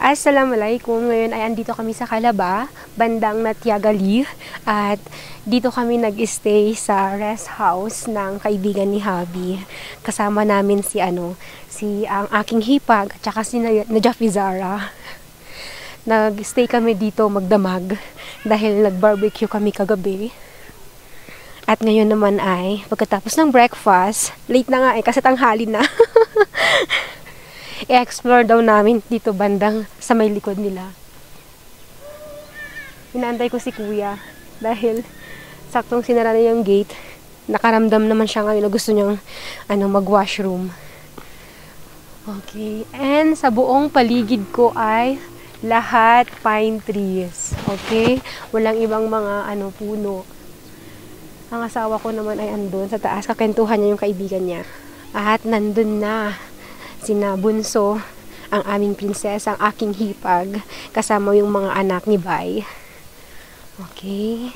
Assalamualaikum. Ngayon ay andito kami sa Calaba, bandang Natyagali. At dito kami nag-stay sa rest house ng kaibigan ni Habi. Kasama namin si ang aking hipag at saka si Najaf Izara. Nag-stay kami dito magdamag dahil nag-barbecue kami kagabi. At ngayon naman ay pagkatapos ng breakfast, late na nga kasi tanghali na. I-explore daw namin dito bandang sa may likod nila. Inaantay ko si kuya dahil saktong sinara na yung gate. Nakaramdam naman siya ngayon na gusto niyang mag-washroom. Okay. And sa buong paligid ko ay lahat pine trees. Okay? Walang ibang mga puno. Ang asawa ko naman ay andun sa taas. Kakentuhan niya yung kaibigan niya. At nandun na sina Bunso, ang aming prinsesa, ang aking hipag, kasama yung mga anak ni Bay. Okay.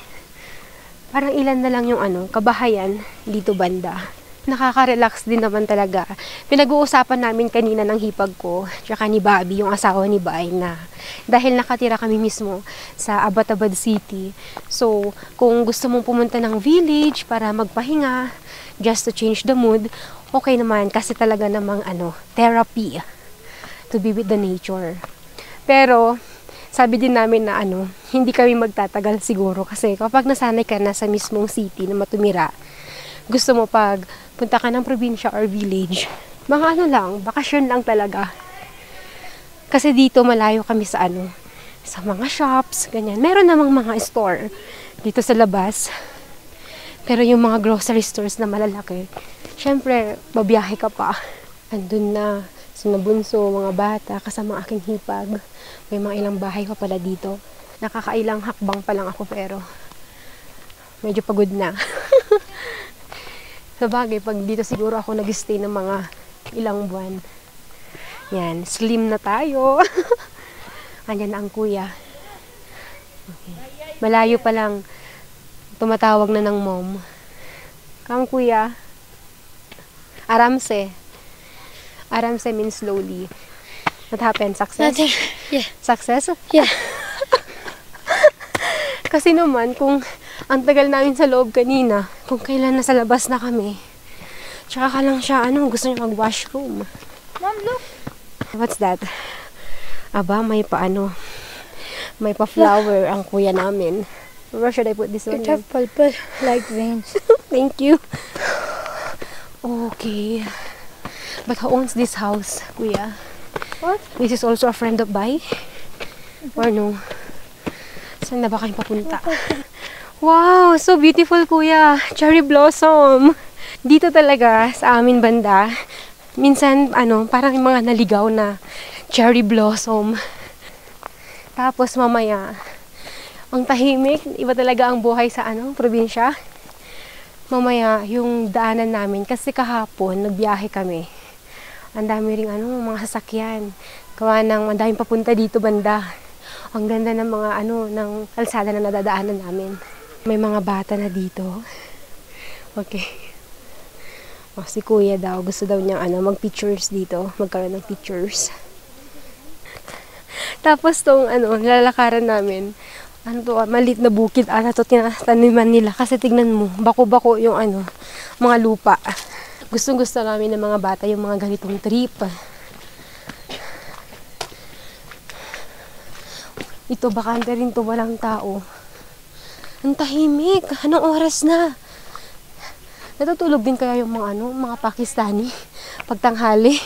Parang ilan na lang yung kabahayan dito banda. Nakaka-relax din naman talaga. Pinag-uusapan namin kanina ng hipag ko, tsaka ni Bobby, yung asawa ni Bay, na dahil nakatira kami mismo sa Abbottabad City. So, kung gusto mong pumunta ng village para magpahinga, just to change the mood, okay naman kasi talaga namang therapy to be with the nature. Pero sabi din namin na hindi kami magtatagal siguro kasi kapag nasanay ka na sa mismong city na matumira, gusto mo pag punta ka ng probinsya or village, mga lang, bakasyon lang talaga. Kasi dito malayo kami sa sa mga shops, ganyan. Meron namang mga store dito sa labas. Pero yung mga grocery stores na malalaki, syempre, babiyahe ka pa. Andun na, sinabunso, mga bata, kasama aking hipag. May mga ilang bahay pa pala dito. Nakakailang hakbang pa lang ako, pero medyo pagod na. Sabagay, pag dito siguro ako nag-stay ng mga ilang buwan. Yan, slim na tayo. Andyan na ang kuya. Okay. Malayo pa lang, tumatawag na ng mom. Come, kuya. Aramse. Aramse means slowly. What happened? Success? Nothing. Yeah. Success? Yeah. Kasi naman, kung ang tagal namin sa loob kanina, kung kailan nasa labas na kami, tsaka ka lang siya, gusto niya mag-washroom. Mom, look. What's that? Aba, may may pa-flower ang kuya namin. Where should I put this one? It have purple like veins. Thank you. Okay. But who owns this house, kuya? What? This is also a friend of Bay? Or no? Saan na ba kayo papunta? Wow! So beautiful, kuya. Cherry blossom. Dito talaga, sa amin banda, minsan, parang yung mga naligaw na cherry blossom. Tapos mamaya, ang tahimik, iba talaga ang buhay sa probinsya. Mamaya, yung daanan namin, kasi kahapon, nagbiyahe kami. Ang dami ring mga sasakyan. Gawa ng, ang daming papunta dito banda. Ang ganda ng mga ng kalsada na nadadaanan namin. May mga bata na dito. Okay. O, si kuya daw, gusto daw niyang mag-pictures dito. Magkaroon ng pictures. Tapos tong lalakaran namin, malit na bukid to tinataniman nila kasi tignan mo, bako-bako yung mga lupa. Gustong-gusto namin ng mga bata yung mga ganitong trip. Ito, bakante rin to, walang tao. Ang tahimik. Anong oras na? Natutulog din kaya yung mga Pakistani pagtanghali.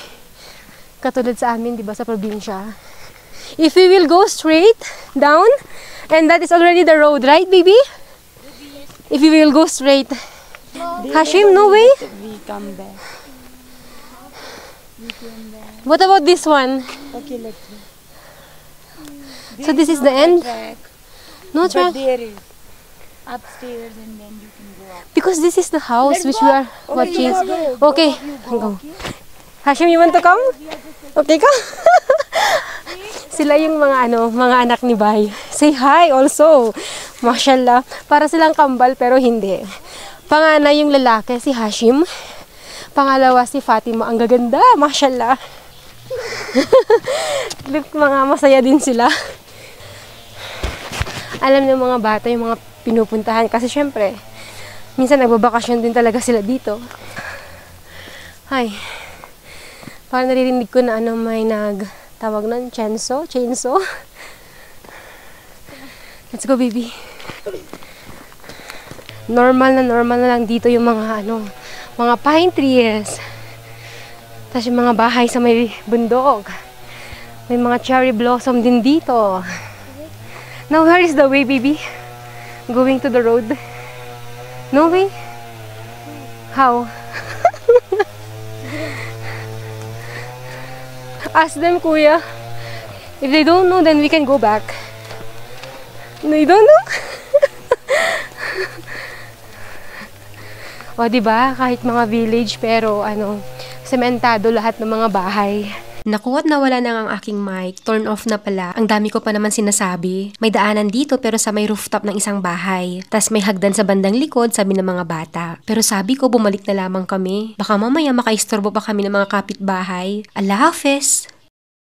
Katulad sa amin, di ba, sa probinsya. If we will go straight down, and that is already the road, right, baby? If we will go straight. Hashim, no way? We come back. What about this one? Okay, let's go. So this is the end? Track. No But track? there is upstairs and then you can go up. Because this is the house which we are watching. go. Okay, go. Hashim, you want to come? Okay ka? Sila yung mga anak ni Bay. Say hi also. Mashallah. Para silang kambal pero hindi. Panganay yung lalaki, si Hashim. Pangalawa si Fatima. Ang gaganda. Mashallah. Look, mga masaya din sila. Alam ng mga bata yung mga pinupuntahan. Kasi syempre, minsan nagbabakasyon din talaga sila dito. Ay, parang naririnig ko na may tawag ng chainsaw. Let's go, baby. Normal na lang dito yung mga mga pine trees. Tapos yung mga bahay sa may bundok. May mga cherry blossom din dito. Now, where is the way, baby? Going to the road? No way? How? Ask them, kuya. If they don't know, then we can go back. They don't know? O, diba? Kahit mga village, pero sementado lahat ng mga bahay. Naku, at nawala na ang aking mic. Turn off na pala. Ang dami ko pa naman sinasabi. May daanan dito pero sa may rooftop ng isang bahay. Tas may hagdan sa bandang likod, sabi ng mga bata. Pero sabi ko, bumalik na lamang kami. Baka mamaya makaistorbo pa kami ng mga kapitbahay. Allah Hafiz!